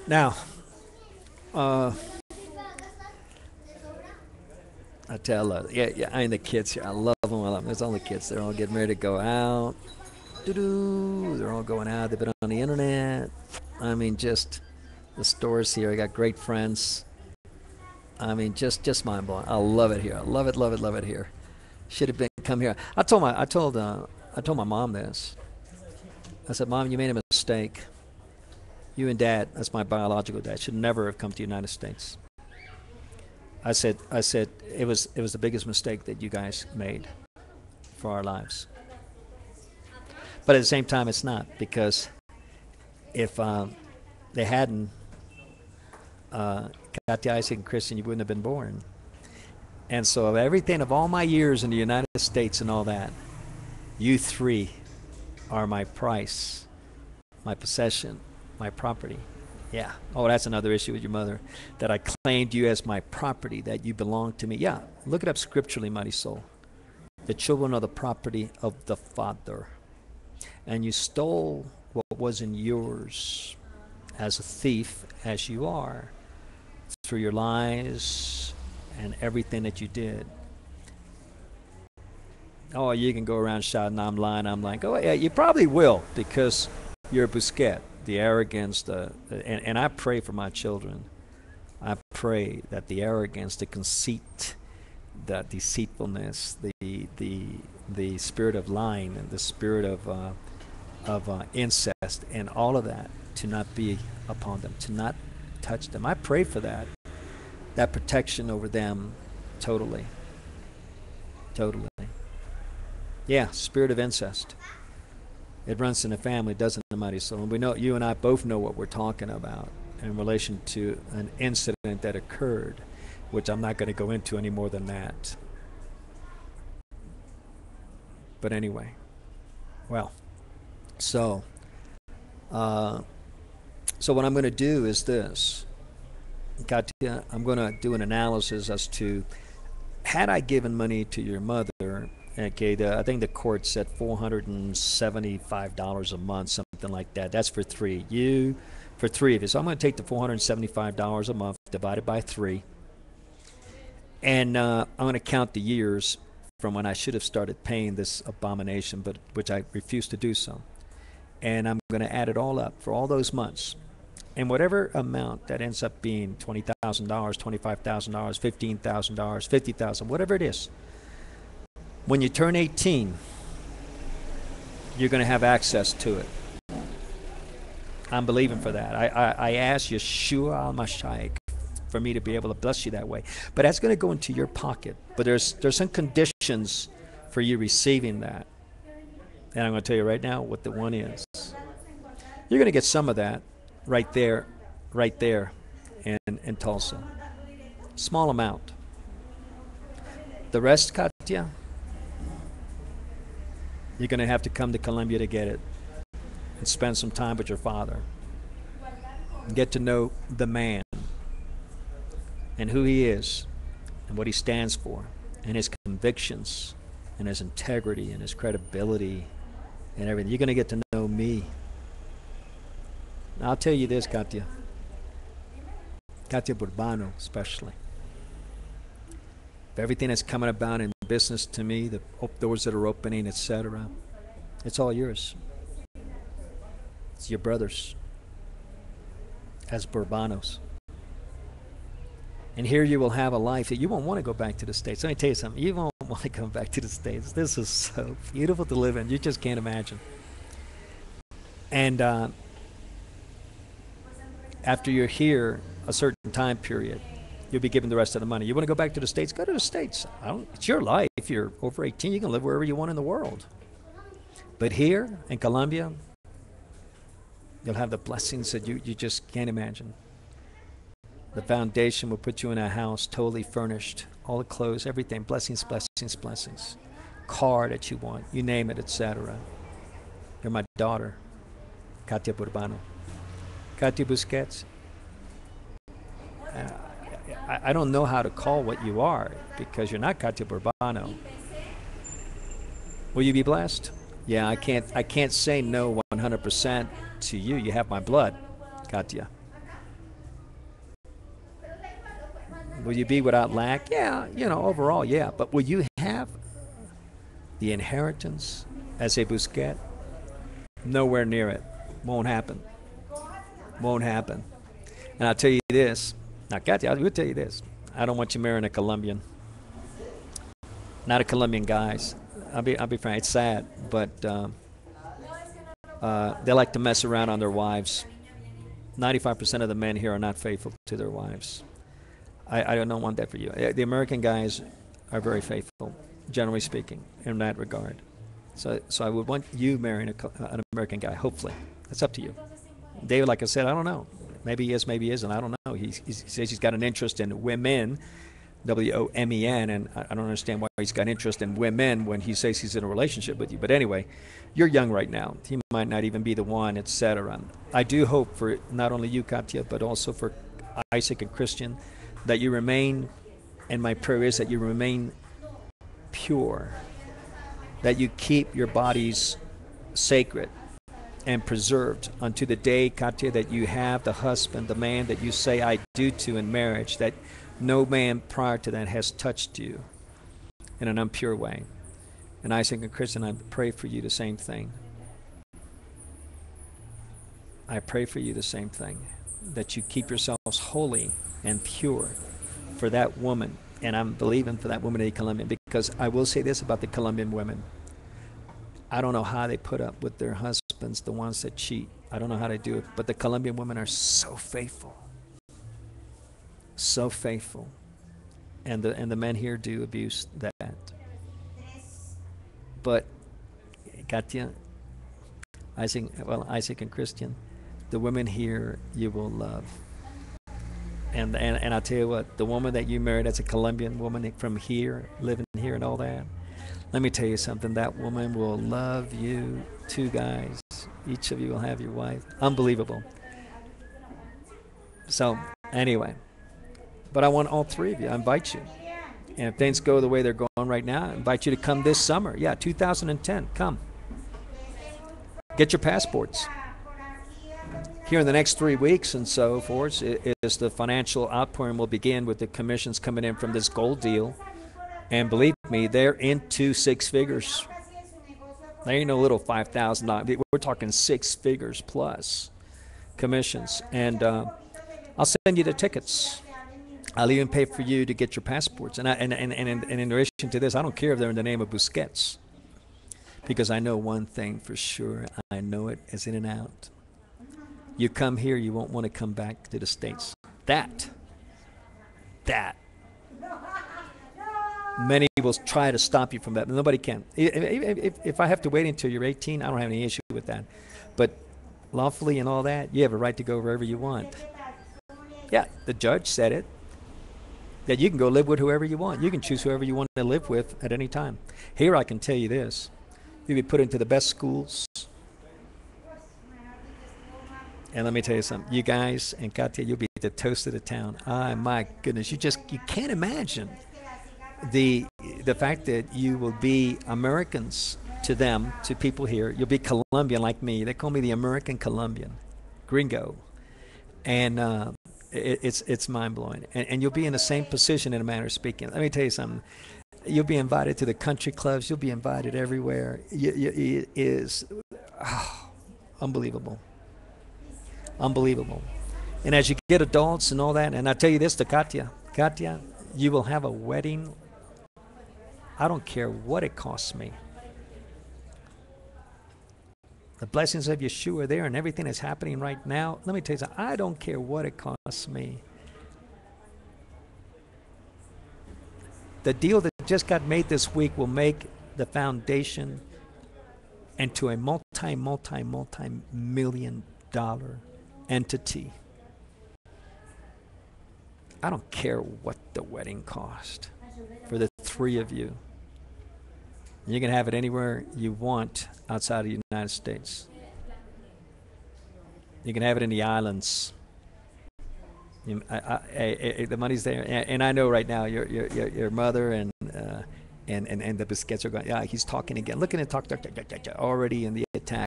Now, uh, I tell yeah, I mean the kids here, I love them. I love them. There's all the kids. They're all getting ready to go out. Doo-doo. They're all going out. They've been on the internet. I mean, just the stores here. I got great friends. I mean, just mind blowing. I love it here. I love it, love it, love it here. Should have been come here. I told my mom this. I said, Mom, you made a mistake. You and Dad, that's my biological dad, should never have come to the United States. I said it was the biggest mistake that you guys made for our lives. But at the same time, it's not, because if they hadn't, Katya, Isaac, and Christian, you wouldn't have been born. And so of everything, of all my years in the United States and all that, you three are my price, my possession, my property. Yeah. Oh, that's another issue with your mother, that I claimed you as my property, that you belong to me. Yeah. Look it up scripturally, Marisol. The children are the property of the Father. And you stole what wasn't yours, as a thief as you are, through your lies and everything that you did. Oh, you can go around shouting, I'm lying, I'm lying. Oh, yeah, you probably will, because you're a Busquets. The arrogance, and I pray for my children. I pray that the arrogance, the conceit, the deceitfulness, the spirit of lying, and the spirit of incest, and all of that, to not be upon them, to not touch them. I pray for that protection over them, totally. Yeah, spirit of incest. It runs in the family, doesn't it, Marisol? And we know, you and I both know what we're talking about in relation to an incident that occurred, which I'm not going to go into any more than that. But anyway, well, so what I'm going to do is this. Katya, I'm going to do an analysis as to, had I given money to your mother, okay, I think the court said $475 a month, something like that. That's for three. For three of you. So I'm going to take the $475 a month, divided by 3. And I'm going to count the years from when I should have started paying this abomination, but which I refuse to do so. And I'm going to add it all up for all those months. And whatever amount that ends up being, $20,000, $25,000, $15,000, $50,000, whatever it is, when you turn 18, you're going to have access to it. I'm believing for that. I ask Yeshua al-Mashiach for me to be able to bless you that way. But that's going to go into your pocket. But there's some conditions for you receiving that. And I'm going to tell you right now what the one is. You're going to get some of that right there in Tulsa. Small amount. The rest, Katya, you're going to have to come to Colombia to get it and spend some time with your father and get to know the man and who he is and what he stands for and his convictions and his integrity and his credibility and everything. You're going to get to know me. Now, I'll tell you this, Katya Burbano especially. If everything that's coming about in business to me, the doors that are opening, etc., it's all yours. It's your brothers as Bourbonos. And here you will have a life that you won't want to go back to the States. Let me tell you something. You won't want to come back to the States. This is so beautiful to live in. You just can't imagine. And after you're here a certain time period, you'll be given the rest of the money. You want to go back to the States? Go to the States. It's your life. If you're over 18, you can live wherever you want in the world. But here in Colombia, you'll have the blessings that you just can't imagine. The foundation will put you in a house totally furnished, all the clothes, everything, blessings, blessings, blessings. Car that you want, you name it, etc. You're my daughter, Katya Burbano. Katya Busquets. I don't know how to call what you are, because you're not Katya Burbano. Will you be blessed? Yeah, I can't say no 100% to you. You have my blood, Katya. Will you be without lack? Yeah, overall, yeah. But will you have the inheritance as a Busquets? Nowhere near it. Won't happen. Won't happen. And I'll tell you this. Now, Kathy, I will tell you this. I don't want you marrying a Colombian. Not a Colombian guys. I'll be frank. It's sad, but they like to mess around on their wives. 95% of the men here are not faithful to their wives. I don't want that for you. The American guys are very faithful, generally speaking, in that regard. So I would want you marrying an American guy, hopefully. That's up to you. David, like I said, I don't know. Maybe he is, maybe he isn't. I don't know. He says he's got an interest in women, W-O-M-E-N, and I don't understand why he's got interest in women when he says he's in a relationship with you. But anyway, you're young right now. He might not even be the one, etc. I do hope for not only you, Katya, but also for Isaac and Christian, that you remain, and my prayer is that you remain pure, that you keep your bodies sacred and preserved unto the day, Katya, that you have the husband, the man that you say I do to in marriage, that no man prior to that has touched you in an impure way. And Isaac and Christian, I pray for you the same thing. I pray for you the same thing, that you keep yourselves holy and pure for that woman. And I'm believing for that woman in Colombia, because I will say this about the Colombian women. I don't know how they put up with their husbands, the ones that cheat. I don't know how they do it, but the Colombian women are so faithful. So faithful. And the men here do abuse that. But Katya, Isaac and Christian, the women here you will love. And I'll tell you what, the woman that you married as a Colombian woman from here, living here and all that, let me tell you something, that woman will love you, two guys. Each of you will have your wife. Unbelievable. So, anyway. But I want all three of you. I invite you. And if things go the way they're going right now, I invite you to come this summer. Yeah, 2010. Come. Get your passports. Here in the next 3 weeks and so forth is the financial outpouring will begin with the commissions coming in from this gold deal. And believe me, they're into six figures. They ain't no little $5,000. We're talking six figures plus commissions. And I'll send you the tickets. I'll even pay for you to get your passports. And in relation to this, I don't care if they're in the name of Busquets, because I know one thing for sure. I know it as in and out. You come here, you won't want to come back to the States. That. Many will try to stop you from that. Nobody can. If I have to wait until you're 18, I don't have any issue with that. But lawfully and all that, you have a right to go wherever you want. Yeah, the judge said it. That you can go live with whoever you want. You can choose whoever you want to live with at any time. Here I can tell you this. You'll be put into the best schools. And let me tell you something. You guys and Katya, you'll be the toast of the town. Ah, my goodness. You can't imagine the fact that you will be Americans to them, to people here. You'll be Colombian like me. They call me the American Colombian, gringo. And it's mind-blowing. And you'll be in the same position in a manner of speaking. Let me tell you something. You'll be invited to the country clubs. You'll be invited everywhere. It is unbelievable. Unbelievable. And as you get adults and all that, and I tell you this to Katya, you will have a wedding. I don't care what it costs me. The blessings of Yeshua are there, and everything that's happening right now. Let me tell you something. I don't care what it costs me. The deal that just got made this week will make the foundation into a multi-million dollar entity. I don't care what the wedding cost for the three of you. You can have it anywhere you want outside of the United States. You can have it in the islands. The money's there, and I know right now your mother and the Busquets are going. Yeah, he's talking again. Look at him talk already in the